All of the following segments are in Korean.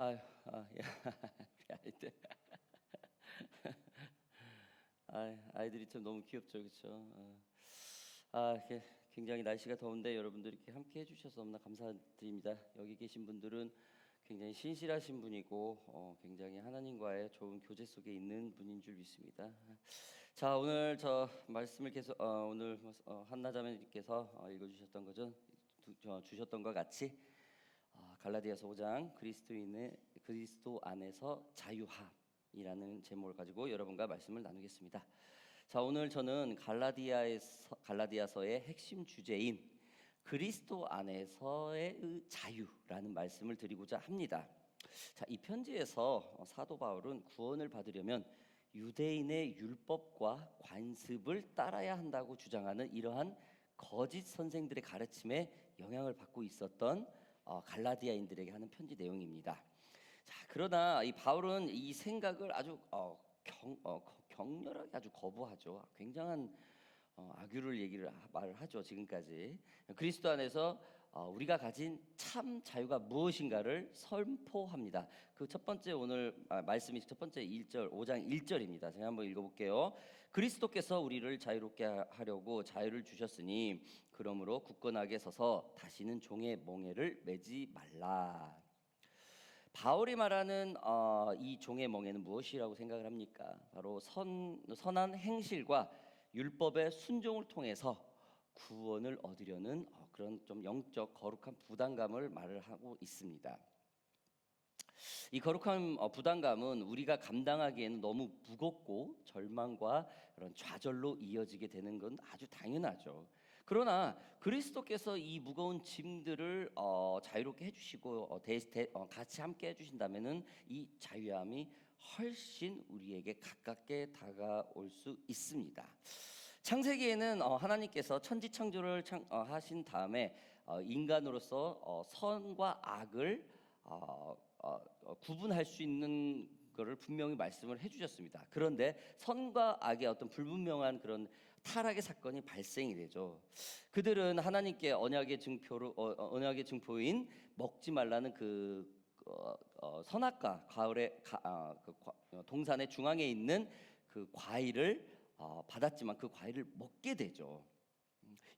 아유, 야, 아이들, 아이들이 참 너무 귀엽죠, 그렇죠? 이렇게 굉장히 날씨가 더운데 여러분들 이렇게 함께 해주셔서 너무나 감사드립니다. 여기 계신 분들은 굉장히 신실하신 분이고, 굉장히 하나님과의 좋은 교제 속에 있는 분인 줄 믿습니다. 자, 오늘 저 말씀을 계속 오늘 한나 자매님께서 읽어주셨던 거죠, 주셨던 것 같이. 갈라디아서 5장 그리스도 안에서 자유함이라는 제목을 가지고 여러분과 말씀을 나누겠습니다. 자, 오늘 저는 갈라디아서의 핵심 주제인 그리스도 안에서의 자유라는 말씀을 드리고자 합니다. 자, 이 편지에서 사도 바울은 구원을 받으려면 유대인의 율법과 관습을 따라야 한다고 주장하는 이러한 거짓 선생들의 가르침에 영향을 받고 있었던 갈라디아인들에게 하는 편지 내용입니다. 자, 그러나 이 바울은 이 생각을 아주 격렬하게 아주 거부하죠. 굉장한 악유를 말을 하죠. 지금까지 그리스도 안에서 우리가 가진 참 자유가 무엇인가를 선포합니다. 그 첫 번째 오늘 말씀이 첫 번째 1절 5장 1절입니다. 제가 한번 읽어볼게요. 그리스도께서 우리를 자유롭게 하려고 자유를 주셨으니 그러므로 굳건하게 서서 다시는 종의 멍에를 매지 말라. 바울이 말하는 이 종의 멍에는 무엇이라고 생각을 합니까? 바로 선한 행실과 율법의 순종을 통해서 구원을 얻으려는 그런 좀 영적 거룩한 부담감을 말을 하고 있습니다. 이 거룩한 부담감은 우리가 감당하기에는 너무 무겁고 절망과 그런 좌절로 이어지게 되는 건 아주 당연하죠. 그러나 그리스도께서 이 무거운 짐들을 자유롭게 해주시고 같이 함께 해주신다면은 이 자유함이 훨씬 우리에게 가깝게 다가올 수 있습니다. 창세기에는 하나님께서 천지창조를 하신 다음에 인간으로서 선과 악을 구분할 수 있는 것을 분명히 말씀을 해주셨습니다. 그런데 선과 악의 어떤 불분명한 그런 타락의 사건이 발생이 되죠. 그들은 하나님께 언약의 증표인 먹지 말라는 선악과 동산의 중앙에 있는 그 과일을 받았지만 그 과일을 먹게 되죠.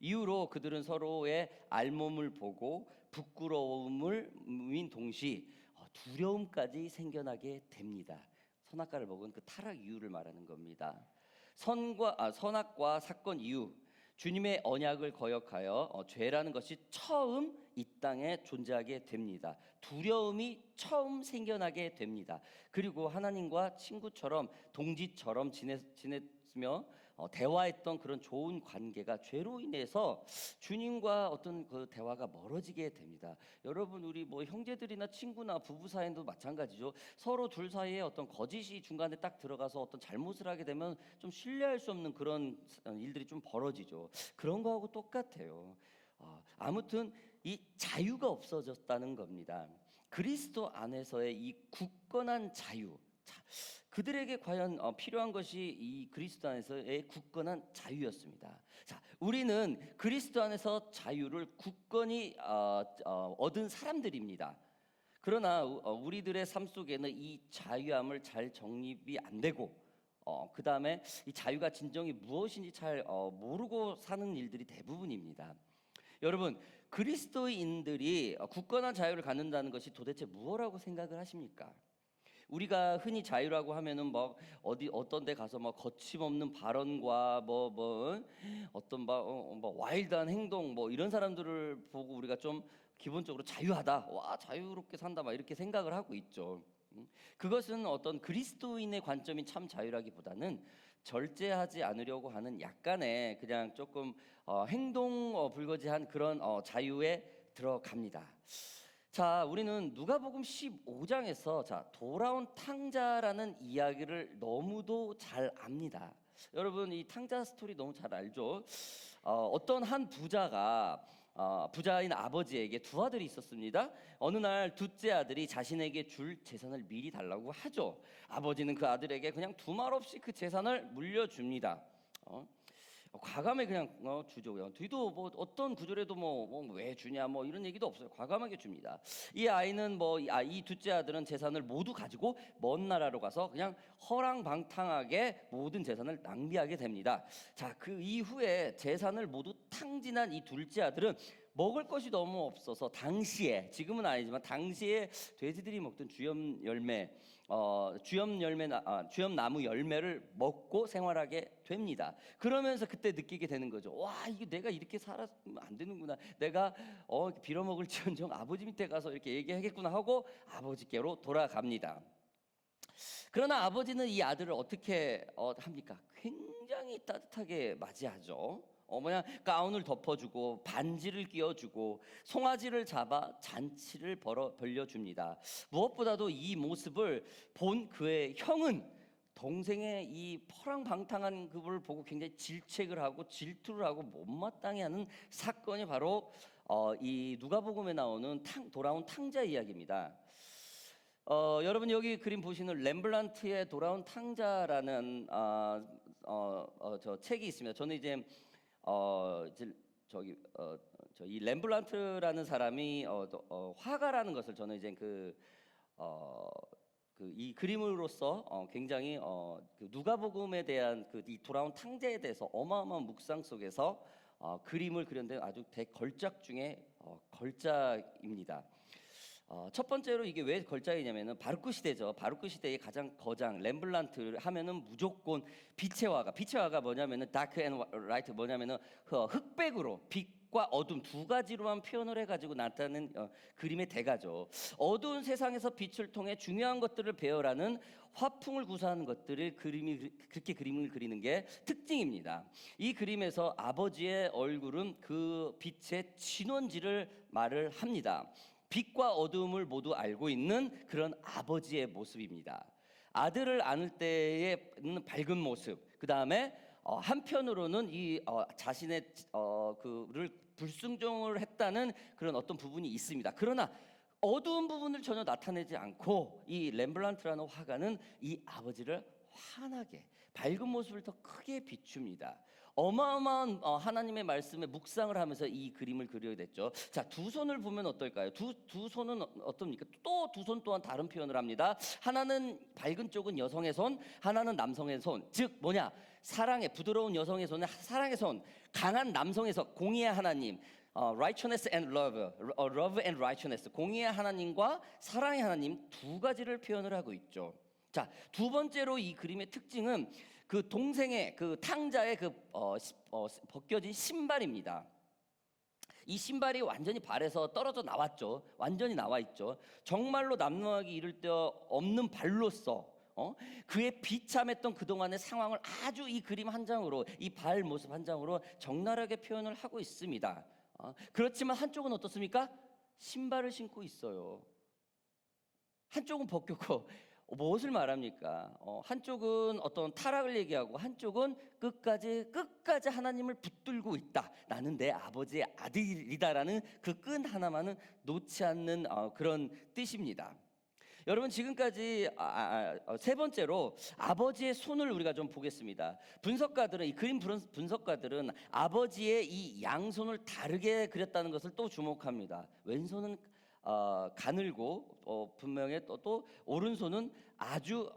이후로 그들은 서로의 알몸을 보고 부끄러움인 동시 두려움까지 생겨나게 됩니다. 선악과를 먹은 그 타락 이유를 말하는 겁니다. 선악과 사건 이후 주님의 언약을 거역하여 죄라는 것이 처음 이 땅에 존재하게 됩니다. 두려움이 처음 생겨나게 됩니다. 그리고 하나님과 친구처럼 동지처럼 지냈으며 대화했던 그런 좋은 관계가 죄로 인해서 주님과 어떤 그 대화가 멀어지게 됩니다. 여러분, 우리 뭐 형제들이나 친구나 부부 사이도 마찬가지죠. 서로 둘 사이에 어떤 거짓이 중간에 딱 들어가서 어떤 잘못을 하게 되면 좀 신뢰할 수 없는 그런 일들이 좀 벌어지죠. 그런 거하고 똑같아요. 아무튼 이 자유가 없어졌다는 겁니다. 그리스도 안에서의 이 굳건한 자유, 그들에게 과연 필요한 것이 이 그리스도 안에서의 굳건한 자유였습니다. 자, 우리는 그리스도 안에서 자유를 굳건히 얻은 사람들입니다. 그러나 우리들의 삶 속에는 이 자유함을 잘 정립이 안 되고 그 다음에 이 자유가 진정이 무엇인지 잘 모르고 사는 일들이 대부분입니다. 여러분, 그리스도인들이 굳건한 자유를 갖는다는 것이 도대체 무엇이라고 생각을 하십니까? 우리가 흔히 자유라고 하면은 막 어떤 데 가서 막 거침없는 발언과 어떤 와일드한 행동 이런 사람들을 보고 우리가 좀 기본적으로 자유하다, 와 자유롭게 산다 막 이렇게 생각을 하고 있죠. 그것은 어떤 그리스도인의 관점인 참 자유라기보다는 절제하지 않으려고 하는 약간의 그냥 조금 행동 불거지한 그런 자유에 들어갑니다. 자, 우리는 누가복음 15장에서 돌아온 탕자라는 이야기를 너무도 잘 압니다. 여러분, 이 탕자 스토리 너무 잘 알죠? 어떤 한 부자인 아버지에게 두 아들이 있었습니다. 어느 날 둘째 아들이 자신에게 줄 재산을 미리 달라고 하죠. 아버지는 그 아들에게 그냥 두말 없이 그 재산을 물려줍니다. 과감하게 그냥 주죠. 그냥 뒤도 뭐 어떤 구절에도 뭐 왜 주냐 뭐 이런 얘기도 없어요. 과감하게 줍니다. 이 아이는 이 둘째 아들은 재산을 모두 가지고 먼 나라로 가서 그냥 허랑방탕하게 모든 재산을 낭비하게 됩니다. 자, 그 이후에 재산을 모두 탕진한 이 둘째 아들은 먹을 것이 너무 없어서 당시에, 지금은 아니지만 당시에 돼지들이 먹던 주염나무 열매를 먹고 생활하게 됩니다. 그러면서 그때 느끼게 되는 거죠. 와, 이거 내가 이렇게 살았으면 안 되는구나. 내가 빌어먹을지언정 아버지 밑에 가서 이렇게 얘기하겠구나 하고 아버지께로 돌아갑니다. 그러나 아버지는 이 아들을 어떻게 합니까? 굉장히 따뜻하게 맞이하죠. 가운을 덮어주고 반지를 끼워주고 송아지를 잡아 잔치를 벌려줍니다. 무엇보다도 이 모습을 본 그의 형은 동생의 이 허랑방탕한 그를 보고 굉장히 질책을 하고 질투를 하고 못마땅해 하는 사건이 바로 이 누가복음에 나오는 돌아온 탕자 이야기입니다. 여러분 여기 그림 보시는 렘블란트의 돌아온 탕자라는 저 책이 있습니다. 저는 이제 이 렘블란트라는 사람이 화가라는 것을 저는 이제 이 그림으로써 굉장히 그 누가복음에 대한 이 돌아온 탕자에 대해서 어마어마한 묵상 속에서 그림을 그렸는데 아주 대걸작 중에 걸작입니다. 첫 번째로 이게 왜 걸작이냐면은 바로크 시대죠. 바로크 시대의 가장 거장 렘블란트 하면은 무조건 빛의 화가 뭐냐면은 다크 앤 라이트 뭐냐면은 흑백으로 빛과 어둠 두 가지로만 표현을 해가지고 나타낸 그림의 대가죠. 어두운 세상에서 빛을 통해 중요한 것들을 배열하는 화풍을 구사하는 것들을 그렇게 그림을 그리는 게 특징입니다. 이 그림에서 아버지의 얼굴은 그 빛의 진원지를 말을 합니다. 빛과 어두움을 모두 알고 있는 그런 아버지의 모습입니다. 아들을 안을 때의 밝은 모습, 그 다음에 한편으로는 이 자신의 그를 불순종을 했다는 그런 어떤 부분이 있습니다. 그러나 어두운 부분을 전혀 나타내지 않고 이 렘블란트라는 화가는 이 아버지를 환하게 밝은 모습을 더 크게 비춥니다. 어마어마한 하나님의 말씀에 묵상을 하면서 이 그림을 그려야 됐죠. 자, 두 손을 보면 어떨까요? 두 손은 어떻습니까? 또 두 손 또한 다른 표현을 합니다. 하나는 밝은 쪽은 여성의 손, 하나는 남성의 손. 즉 뭐냐? 사랑의 부드러운 여성의 손에 사랑의 손, 강한 남성의 손, 공의의 하나님. righteousness and love, love and righteousness, 공의의 하나님과 사랑의 하나님 두 가지를 표현을 하고 있죠. 자, 두 번째로 이 그림의 특징은 그 동생의 그 탕자의 벗겨진 신발입니다. 이 신발이 완전히 발에서 떨어져 나왔죠. 완전히 나와 있죠. 정말로 남루하기 이를 데 없는 발로서 그의 비참했던 그동안의 상황을 아주 이 그림 한 장으로, 이 발 모습 한 장으로 적나라하게 표현을 하고 있습니다. 그렇지만 한쪽은 어떻습니까? 신발을 신고 있어요. 한쪽은 벗겼고 무엇을 말합니까? 한쪽은 어떤 타락을 얘기하고 한쪽은 끝까지 하나님을 붙들고 있다. 나는 내 아버지의 아들이다라는 그 끈 하나만은 놓지 않는 그런 뜻입니다. 여러분 지금까지 세 번째로 아버지의 손을 우리가 좀 보겠습니다. 이 그림 분석가들은 아버지의 이 양손을 다르게 그렸다는 것을 또 주목합니다. 왼손은 가늘고 분명히 또 오른손은 아주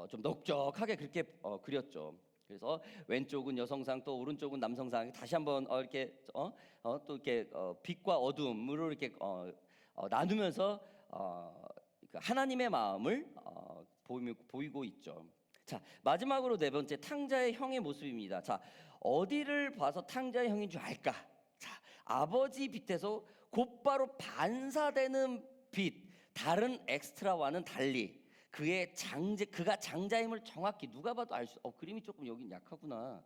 좀 넓적하게 그렇게 그렸죠. 그래서 왼쪽은 여성상 또 오른쪽은 남성상 다시 한번 이렇게 또 이렇게 빛과 어둠으로 이렇게 나누면서 하나님의 마음을 보이고 있죠. 자, 마지막으로 네 번째 탕자의 형의 모습입니다. 자, 어디를 봐서 탕자의 형인 줄 알까? 자, 아버지 빛에서 곧바로 반사되는 빛, 다른 엑스트라와는 달리 그가 장자임을 정확히 누가 봐도 그림이 조금 여긴 약하구나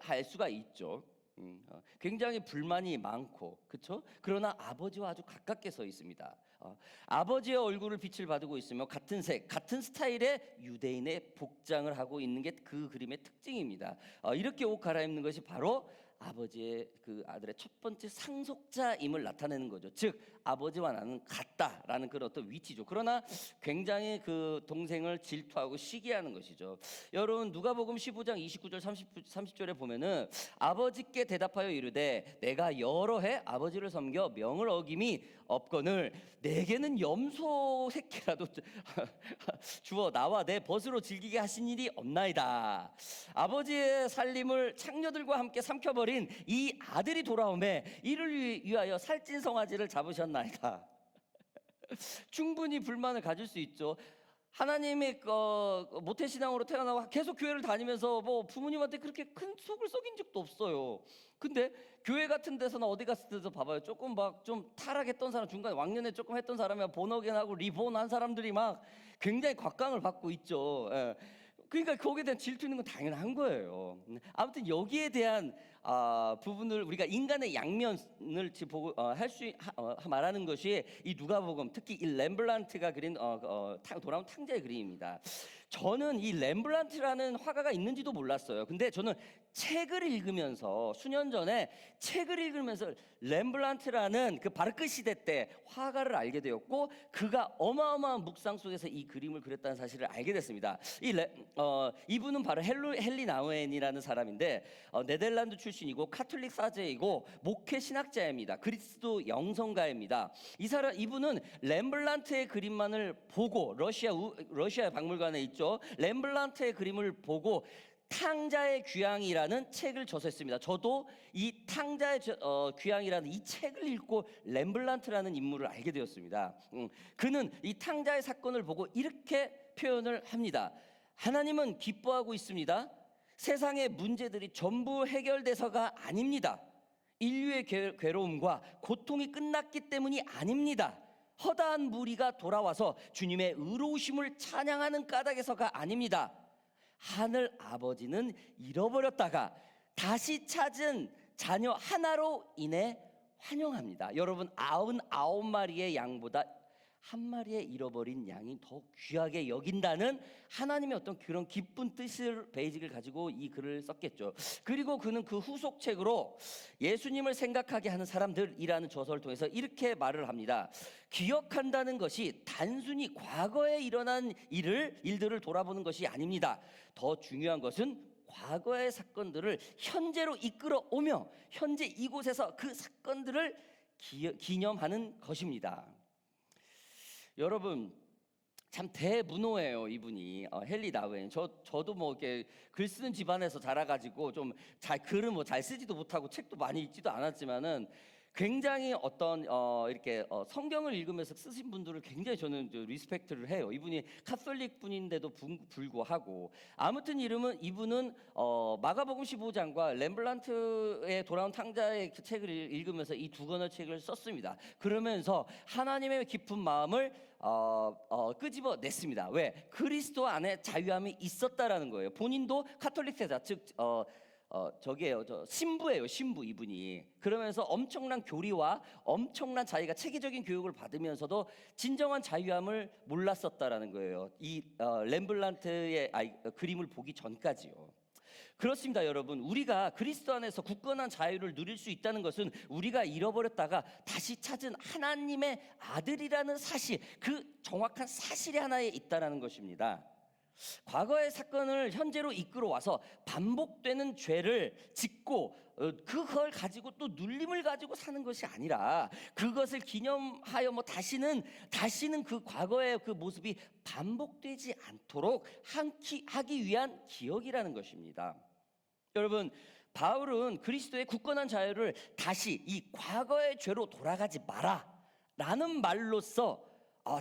알 수가 있죠. 굉장히 불만이 많고, 그렇죠? 그러나 아버지와 아주 가깝게 서 있습니다. 아버지의 얼굴을 빛을 받고 있으며 같은 색, 같은 스타일의 유대인의 복장을 하고 있는 게 그 그림의 특징입니다. 이렇게 옷 갈아입는 것이 바로 아버지의 그 아들의 첫 번째 상속자임을 나타내는 거죠. 즉 아버지와 나는 같다라는 그런 어떤 위치죠. 그러나 굉장히 그 동생을 질투하고 시기하는 것이죠. 여러분 누가복음 15장 29절 30절에 보면은 아버지께 대답하여 이르되 내가 여러 해 아버지를 섬겨 명을 어김이 없거늘 내게는 염소 새끼라도 주어 나와 내 벗으로 즐기게 하신 일이 없나이다. 아버지의 살림을 창녀들과 함께 삼켜버린 이 아들이 돌아오매 이를 위하여 살찐 송아지를 잡으셨나이다. 충분히 불만을 가질 수 있죠. 하나님의 모태신앙으로 태어나고 계속 교회를 다니면서 뭐 부모님한테 그렇게 큰 속을 썩인 적도 없어요. 근데 교회 같은 데서나 어디 갔을 때도 봐봐요. 조금 막 좀 타락했던 사람, 중간에 왕년에 조금 했던 사람이 본어겐하고 리본한 사람들이 막 굉장히 곽강을 받고 있죠. 예. 그러니까 거기에 대한 질투 있는 건 당연한 거예요. 아무튼 여기에 대한 부분을 우리가 인간의 양면을 보고 말하는 것이 이 누가복음, 특히 이 렘블란트가 그린 돌아온 탕자의 그림입니다. 저는 이 렘블란트라는 화가가 있는지도 몰랐어요. 근데 저는 책을 읽으면서 수년 전에 책을 읽으면서 렘블란트라는 그 바르크 시대 때 화가를 알게 되었고 그가 어마어마한 묵상 속에서 이 그림을 그렸다는 사실을 알게 됐습니다. 이분은 바로 헨리 나우엔이라는 사람인데 네덜란드 출신이고 카톨릭 사제이고 목회 신학자입니다. 그리스도 영성가입니다. 이분은 렘블란트의 그림만을 보고 러시아 박물관에 있죠. 렘블란트의 그림을 보고 탕자의 귀향이라는 책을 저서했습니다. 저도 이 탕자의 귀향이라는 이 책을 읽고 렘블란트라는 인물을 알게 되었습니다. 그는 이 탕자의 사건을 보고 이렇게 표현을 합니다. 하나님은 기뻐하고 있습니다. 세상의 문제들이 전부 해결돼서가 아닙니다. 인류의 괴로움과 고통이 끝났기 때문이 아닙니다. 허다한 무리가 돌아와서 주님의 의로우심을 찬양하는 까닭에서가 아닙니다. 하늘 아버지는 잃어버렸다가 다시 찾은 자녀 하나로 인해 환영합니다. 여러분 99마리의 양보다 한 마리의 잃어버린 양이 더 귀하게 여긴다는 하나님의 어떤 그런 기쁜 뜻을 베이직을 가지고 이 글을 썼겠죠. 그리고 그는 그 후속책으로 예수님을 생각하게 하는 사람들이라는 저서를 통해서 이렇게 말을 합니다. 기억한다는 것이 단순히 과거에 일어난 일들을 돌아보는 것이 아닙니다. 더 중요한 것은 과거의 사건들을 현재로 이끌어 오며 현재 이곳에서 그 사건들을 기념하는 것입니다. 여러분 참 대문호예요 이분이. 헨리 나우엔. 저도 뭐 이렇게 글 쓰는 집안에서 자라가지고 좀 글을 뭐 잘 쓰지도 못하고 책도 많이 읽지도 않았지만은 굉장히 어떤 이렇게 성경을 읽으면서 쓰신 분들을 굉장히 저는 리스펙트를 해요. 이분이 카톨릭 분인데도 불구하고 아무튼 이분은 마가복음 15장과 렘블란트의 돌아온 탕자의 책을 읽으면서 이 두 권의 책을 썼습니다. 그러면서 하나님의 깊은 마음을 끄집어냈습니다. 왜? 그리스도 안에 자유함이 있었다라는 거예요. 본인도 카톨릭 세자, 즉 신부예요. 신부 이분이. 그러면서 엄청난 교리와 엄청난 자기가 체계적인 교육을 받으면서도 진정한 자유함을 몰랐었다라는 거예요. 이 렘블란트의 그림을 보기 전까지요. 그렇습니다, 여러분. 우리가 그리스도 안에서 굳건한 자유를 누릴 수 있다는 것은 우리가 잃어버렸다가 다시 찾은 하나님의 아들이라는 사실, 그 정확한 사실이 하나에 있다는 것입니다. 과거의 사건을 현재로 이끌어와서 반복되는 죄를 짓고 그걸 가지고 또 눌림을 가지고 사는 것이 아니라 그것을 기념하여 다시는 그 과거의 그 모습이 반복되지 않도록 하기 위한 기억이라는 것입니다. 여러분 바울은 그리스도의 굳건한 자유를 다시 이 과거의 죄로 돌아가지 마라 라는 말로써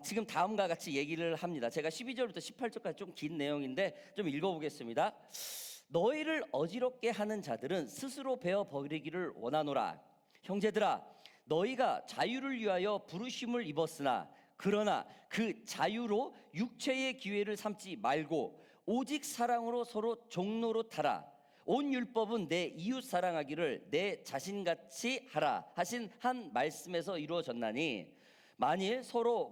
지금 다음과 같이 얘기를 합니다. 제가 12절부터 18절까지 좀 긴 내용인데 좀 읽어보겠습니다. 너희를 어지럽게 하는 자들은 스스로 베어 버리기를 원하노라. 형제들아 너희가 자유를 위하여 부르심을 입었으나 그러나 그 자유로 육체의 기회를 삼지 말고 오직 사랑으로 서로 종로로 타라. 온 율법은 내 이웃 사랑하기를 내 자신같이 하라 하신 한 말씀에서 이루어졌나니 만일 서로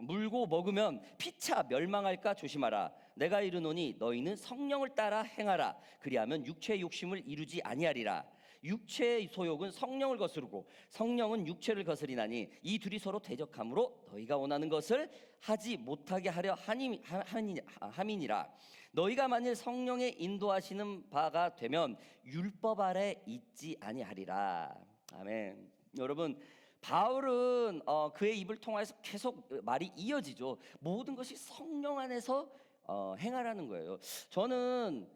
물고 먹으면 피차 멸망할까 조심하라. 내가 이르노니 너희는 성령을 따라 행하라. 그리하면 육체의 욕심을 이루지 아니하리라. 육체의 소욕은 성령을 거스르고 성령은 육체를 거스리나니 이 둘이 서로 대적하므로 너희가 원하는 것을 하지 못하게 하려 함이니라. 너희가 만일 성령의 인도하시는 바가 되면 율법 아래 있지 아니하리라. 아멘. 여러분, 바울은 그의 입을 통해서 계속 말이 이어지죠. 모든 것이 성령 안에서 행하라는 거예요. 저는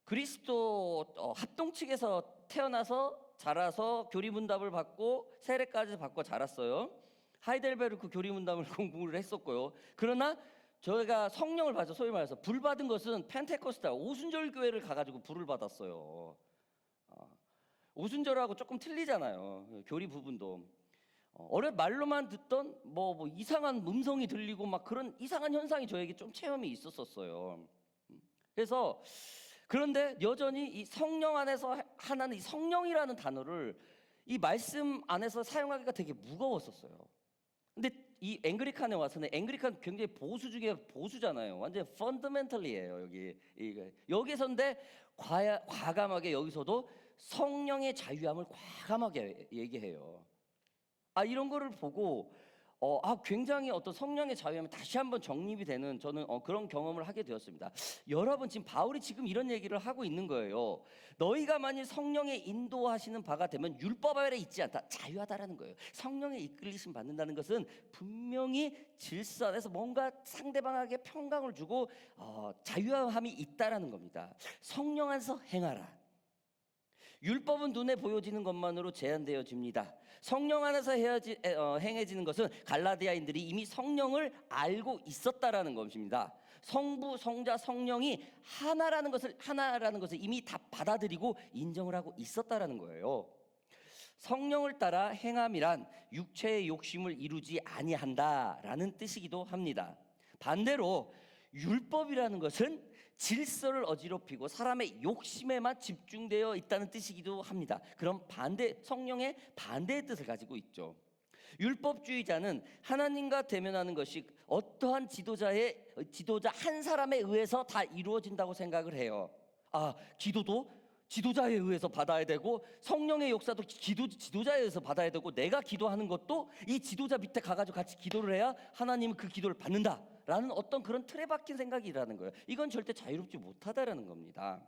그리스도 합동 측에서 태어나서 자라서 교리문답을 받고 세례까지 받고 자랐어요. 하이델베르크 교리문답을 공부를 했었고요. 그러나 저희가 성령을 받아 소위 말해서 불 받은 것은 펜테코스탈 오순절 교회를 가가지고 불을 받았어요. 오순절하고 조금 틀리잖아요. 교리 부분도 말로만 듣던 뭐 이상한 음성이 들리고 막 그런 이상한 현상이 저에게 좀 체험이 있었어요. 그래서 그런데 여전히 이 성령 안에서 하나는 이 성령이라는 단어를 이 말씀 안에서 사용하기가 되게 무거웠었어요. 근데 이 앵글리칸에 와서는 앵글리칸 굉장히 보수 중에 보수잖아요. 완전 펀더멘털리예요. 여기서인데 과감하게 여기서도 성령의 자유함을 과감하게 얘기해요. 이런 거를 보고 굉장히 어떤 성령의 자유함이 다시 한번 정립이 되는 저는 그런 경험을 하게 되었습니다. 여러분, 지금 바울이 지금 이런 얘기를 하고 있는 거예요. 너희가 만일 성령의 인도하시는 바가 되면 율법 아래 있지 않다. 자유하다라는 거예요. 성령의 이끌리심 받는다는 것은 분명히 질서 안에서 뭔가 상대방에게 평강을 주고 자유함이 있다라는 겁니다. 성령 안에서 행하라. 율법은 눈에 보여지는 것만으로 제한되어집니다. 성령 안에서 행해지는 것은 갈라디아인들이 이미 성령을 알고 있었다라는 것입니다. 성부, 성자, 성령이 하나라는 것을 이미 다 받아들이고 인정을 하고 있었다라는 거예요. 성령을 따라 행함이란 육체의 욕심을 이루지 아니한다라는 뜻이기도 합니다. 반대로 율법이라는 것은 질서를 어지럽히고 사람의 욕심에만 집중되어 있다는 뜻이기도 합니다. 그럼 성령의 반대의 뜻을 가지고 있죠. 율법주의자는 하나님과 대면하는 것이 어떠한 지도자 한 사람에 의해서 다 이루어진다고 생각을 해요. 기도도 지도자에 의해서 받아야 되고 성령의 역사도 지도자에 의해서 받아야 되고 내가 기도하는 것도 이 지도자 밑에 가가지고 같이 기도를 해야 하나님은 그 기도를 받는다라는 어떤 그런 틀에 박힌 생각이라는 거예요. 이건 절대 자유롭지 못하다라는 겁니다.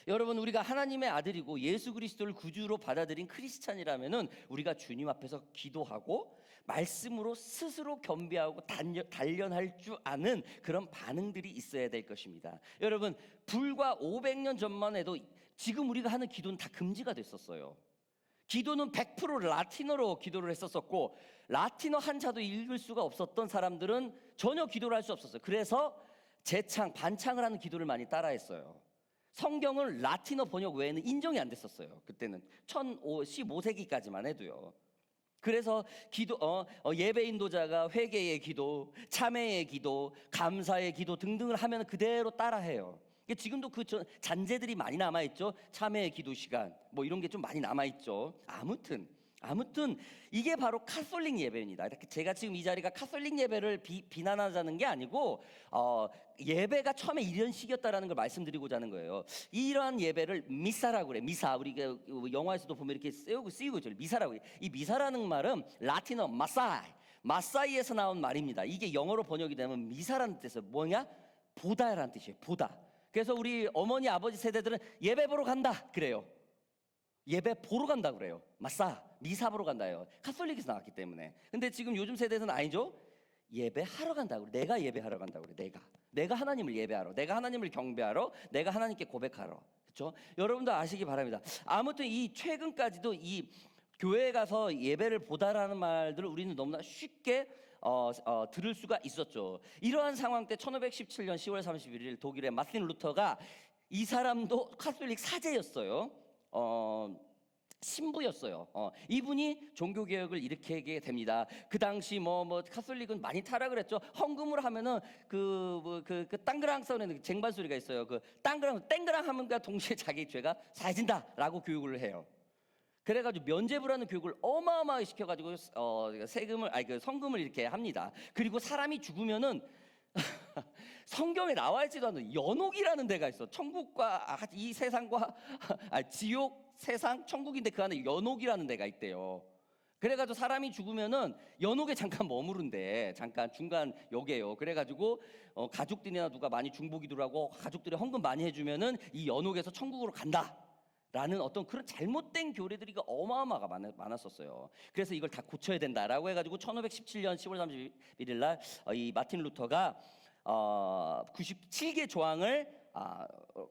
여러분, 우리가 하나님의 아들이고 예수 그리스도를 구주로 받아들인 크리스찬이라면은 우리가 주님 앞에서 기도하고 말씀으로 스스로 겸비하고 단련할 줄 아는 그런 반응들이 있어야 될 것입니다. 여러분, 불과 500년 전만 해도 지금 우리가 하는 기도는 다 금지가 됐었어요. 기도는 100% 라틴어로 기도를 했었고 라틴어 한자도 읽을 수가 없었던 사람들은 전혀 기도를 할 수 없었어요. 그래서 반창을 하는 기도를 많이 따라했어요. 성경을 라틴어 번역 외에는 인정이 안 됐었어요. 그때는 15세기까지만 해도요. 그래서 예배 인도자가 회개의 기도, 참회의 기도, 감사의 기도 등등을 하면 그대로 따라해요. 지금도 그 잔재들이 많이 남아있죠. 참회의 기도 시간 뭐 이런 게 좀 많이 남아있죠. 아무튼 이게 바로 카톨릭 예배입니다. 제가 지금 이 자리가 카톨릭 예배를 비난하자는 게 아니고 예배가 처음에 이런 식이었다라는 걸 말씀드리고자 하는 거예요. 이러한 예배를 미사라고 그래. 미사, 우리가 영화에서도 보면 이렇게 쓰이고 있죠. 미사라고. 이 미사라는 말은 라틴어 마사이에서 나온 말입니다. 이게 영어로 번역이 되면 미사라는 뜻은 뭐냐? 보다라는 뜻이에요. 보다. 그래서 우리 어머니 아버지 세대들은 예배 보러 간다 그래요. 예배 보러 간다 그래요. 미사 보러 간다요. 카톨릭에서 나왔기 때문에. 근데 지금 요즘 세대는 아니죠. 예배하러 간다고 그래. 내가 예배하러 간다고 그래. 내가 하나님을 예배하러, 내가 하나님을 경배하러, 내가 하나님께 고백하러. 그렇죠? 여러분도 아시기 바랍니다. 아무튼 이 최근까지도 이 교회에 가서 예배를 보다라는 말들을 우리는 너무나 쉽게 들을 수가 있었죠. 이러한 상황 때 1517년 10월 31일 독일의 마틴 루터가, 이 사람도 카톨릭 사제였어요. 신부였어요. 이분이 종교개혁을 일으키게 됩니다. 그 당시 카톨릭은 많이 타락을 했죠. 헌금을 하면은 그 땅그랑 싸우는 쟁반 소리가 있어요. 그 땡그랑 하면과 동시에 자기 죄가 사해진다라고 교육을 해요. 그래가지고 면죄부라는 교육을 어마어마하게 시켜가지고 세금을 그 성금을 이렇게 합니다. 그리고 사람이 죽으면은 성경에 나와 있지도 않는 연옥이라는 데가 있어. 천국과 이 세상과 지옥, 세상, 천국인데 그 안에 연옥이라는 데가 있대요. 그래가지고 사람이 죽으면은 연옥에 잠깐 머무른대. 잠깐 중간 역에요. 그래가지고 가족들이나 누가 많이 중보기도를 하고 가족들이 헌금 많이 해주면은 이 연옥에서 천국으로 간다 라는 어떤 그런 잘못된 교리들이 어마어마하게 많았었어요. 그래서 이걸 다 고쳐야 된다라고 해가지고 1517년 10월 31일 날 이 마틴 루터가 97개 조항을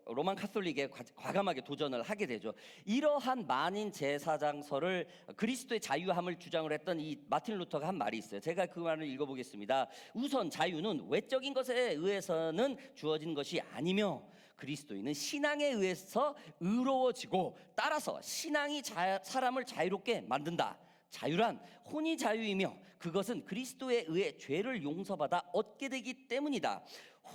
로만 카톨릭에 과감하게 도전을 하게 되죠. 이러한 만인 제사장서를 그리스도의 자유함을 주장을 했던 이 마틴 루터가 한 말이 있어요. 제가 그 말을 읽어보겠습니다. 우선 자유는 외적인 것에 의해서는 주어진 것이 아니며 그리스도인은 신앙에 의해서 의로워지고 따라서 신앙이 사람을 자유롭게 만든다. 자유란 혼이 자유이며 그것은 그리스도에 의해 죄를 용서받아 얻게 되기 때문이다.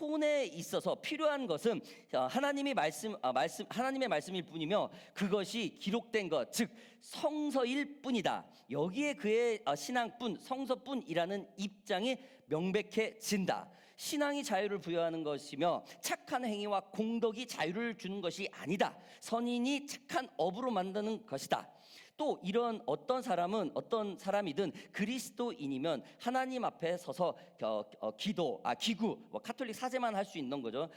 혼에 있어서 필요한 것은 하나님의 말씀일 뿐이며 그것이 기록된 것, 즉 성서일 뿐이다. 여기에 그의 신앙뿐, 성서뿐이라는 입장이 명백해진다. 신앙이 자유를 부여하는 것이며 착한 행위와 공덕이 자유를 주는 것이 아니다. 선인이 착한 업으로 만드는 것이다. 또 이런 어떤 사람이든 그리스도인이면 하나님 앞에 서서 기구, 카톨릭 사제만 할 수 있는 거죠.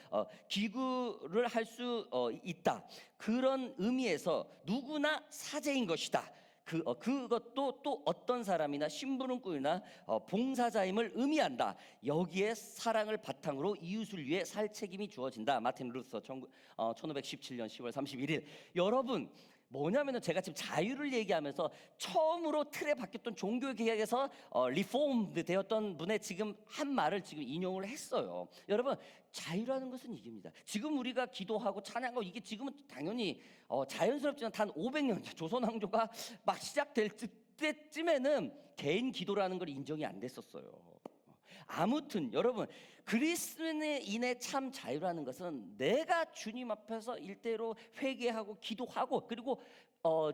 기구를 할 수 있다. 그런 의미에서 누구나 사제인 것이다. 그것도 또 어떤 사람이나 심부름꾼이나 봉사자임을 의미한다. 여기에 사랑을 바탕으로 이웃을 위해 살 책임이 주어진다. 마틴 루터 1517년 10월 31일. 여러분, 뭐냐면은 제가 지금 자유를 얘기하면서 처음으로 틀에 박혔던 종교개혁에서 리폼드 되었던 분의 지금 한 말을 지금 인용을 했어요. 여러분, 자유라는 것은 이깁니다. 지금 우리가 기도하고 찬양하고 이게 지금은 당연히 자연스럽지만 단 500년 조선 왕조가 막 시작될 때쯤에는 개인 기도라는 걸 인정이 안 됐었어요. 아무튼 여러분, 그리스도인의 참 자유라는 것은 내가 주님 앞에서 일대로 회개하고 기도하고 그리고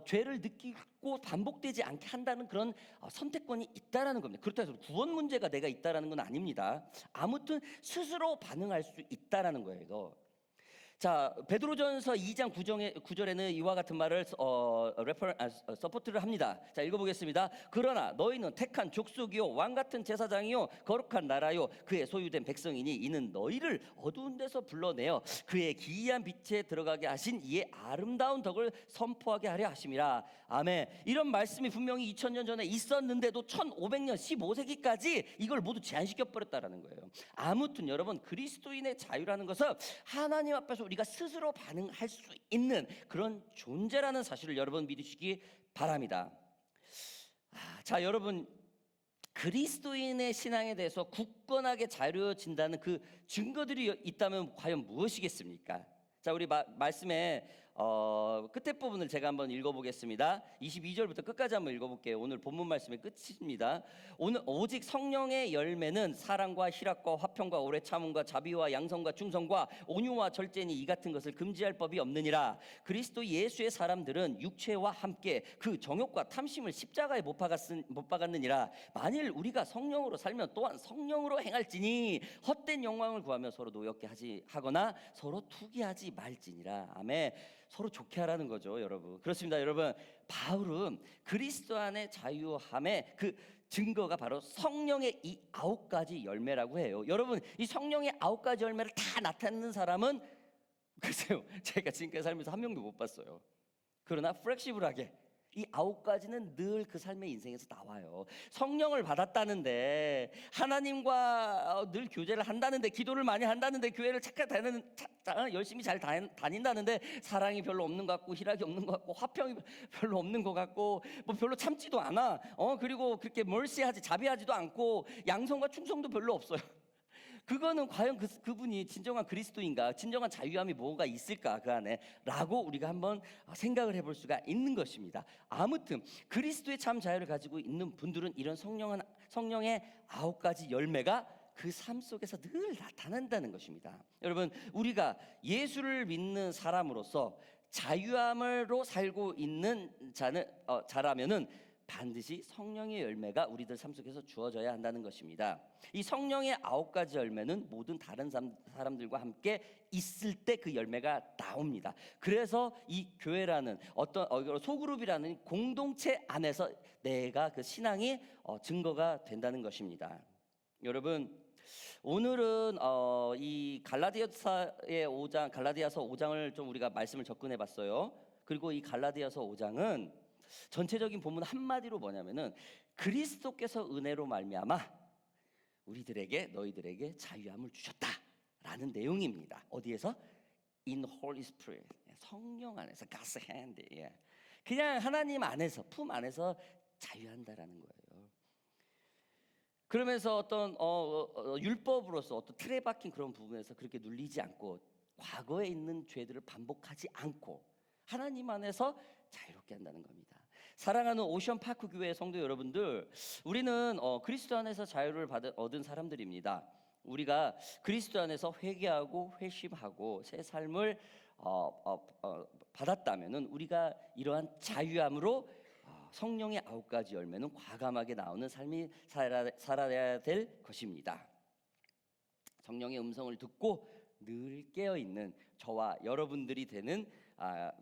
죄를 느끼고 반복되지 않게 한다는 그런 선택권이 있다라는 겁니다. 그렇다고 해서 구원 문제가 내가 있다라는 건 아닙니다. 아무튼 스스로 반응할 수 있다라는 거예요. 자, 베드로전서 2장 9절에는 이와 같은 말을 서포트를 합니다. 자, 읽어보겠습니다. 그러나 너희는 택한 족속이요 왕 같은 제사장이요 거룩한 나라요 그의 소유된 백성이니 이는 너희를 어두운 데서 불러내어 그의 기이한 빛에 들어가게 하신 이의 아름다운 덕을 선포하게 하려 하심이라. 아멘. 이런 말씀이 분명히 2000년 전에 있었는데도 1500년 15세기까지 이걸 모두 제한시켜 버렸다라는 거예요. 아무튼 여러분, 그리스도인의 자유라는 것은 하나님 앞에서 우리가 스스로 반응할 수 있는 그런 존재라는 사실을 여러분 믿으시기 바랍니다. 자, 여러분, 그리스도인의 신앙에 대해서 굳건하게 자유로워진다는 그 증거들이 있다면 과연 무엇이겠습니까? 자, 우리 말씀에 끝에 부분을 제가 한번 읽어보겠습니다. 22절부터 끝까지 한번 읽어볼게요. 오늘 본문 말씀의 끝입니다. 오직 성령의 열매는 사랑과 희락과 화평과 오래 참음과 자비와 양성과 충성과 온유와 절제니 이 같은 것을 금지할 법이 없느니라. 그리스도 예수의 사람들은 육체와 함께 그 정욕과 탐심을 십자가에 못 박았느니라. 만일 우리가 성령으로 살면 또한 성령으로 행할지니 헛된 영광을 구하며 서로 노엽게 하거나 서로 투기하지 말지니라. 아멘. 서로 좋게 하라는 거죠, 여러분. 그렇습니다, 여러분. 바울은 그리스도 안의 자유함의 그 증거가 바로 성령의 이 9가지 열매라고 해요. 여러분, 이 성령의 9가지 열매를 다 나타내는 사람은 글쎄요, 제가 지금까지 살면서 한 명도 못 봤어요. 그러나 플렉시블하게 이 9가지는 늘 그 삶의 인생에서 나와요. 성령을 받았다는데, 하나님과 늘 교제를 한다는데, 기도를 많이 한다는데, 교회를 열심히 잘 다닌다는데 사랑이 별로 없는 것 같고, 희락이 없는 것 같고, 화평이 별로 없는 것 같고, 뭐 별로 참지도 않아. 그리고 그렇게 멀시하지, 자비하지도 않고, 양성과 충성도 별로 없어요. 그거는 과연 그분이 진정한 그리스도인가, 진정한 자유함이 뭐가 있을까 그 안에 라고 우리가 한번 생각을 해볼 수가 있는 것입니다. 아무튼 그리스도의 참 자유를 가지고 있는 분들은 이런 성령의 9가지 열매가 그 삶 속에서 늘 나타난다는 것입니다. 여러분, 우리가 예수를 믿는 사람으로서 자유함으로 살고 있는 자라면은 반드시 성령의 열매가 우리들 삶 속에서 주어져야 한다는 것입니다. 이 성령의 9가지 열매는 모든 다른 사람들과 함께 있을 때 그 열매가 나옵니다. 그래서 이 교회라는 어떤 소그룹이라는 공동체 안에서 내가 그 신앙이 증거가 된다는 것입니다. 여러분, 오늘은 이 갈라디아서 5장을 좀 우리가 말씀을 접근해 봤어요. 그리고 이 갈라디아서 5장은 전체적인 본문 한마디로 뭐냐면은 그리스도께서 은혜로 말미암아 너희들에게 자유함을 주셨다라는 내용입니다. 어디에서? In Holy Spirit, 성령 안에서, God's hand. 그냥 하나님 안에서, 품 안에서 자유한다라는 거예요. 그러면서 어떤 율법으로서 어떤 틀에 박힌 그런 부분에서 그렇게 눌리지 않고 과거에 있는 죄들을 반복하지 않고 하나님 안에서 자유롭게 한다는 겁니다. 사랑하는 오션파크 교회 성도 여러분들, 우리는 그리스도 안에서 자유를 얻은 사람들입니다. 우리가 그리스도 안에서 회개하고 회심하고 새 삶을 받았다면은 우리가 이러한 자유함으로 성령의 9가지 열매는 과감하게 나오는 삶이 살아야 될 것입니다. 성령의 음성을 듣고 늘 깨어 있는 저와 여러분들이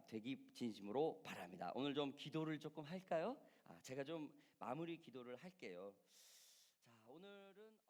되기 진심으로 바랍니다. 오늘 좀 기도를 조금 할까요? 제가 좀 마무리 기도를 할게요. 자, 오늘은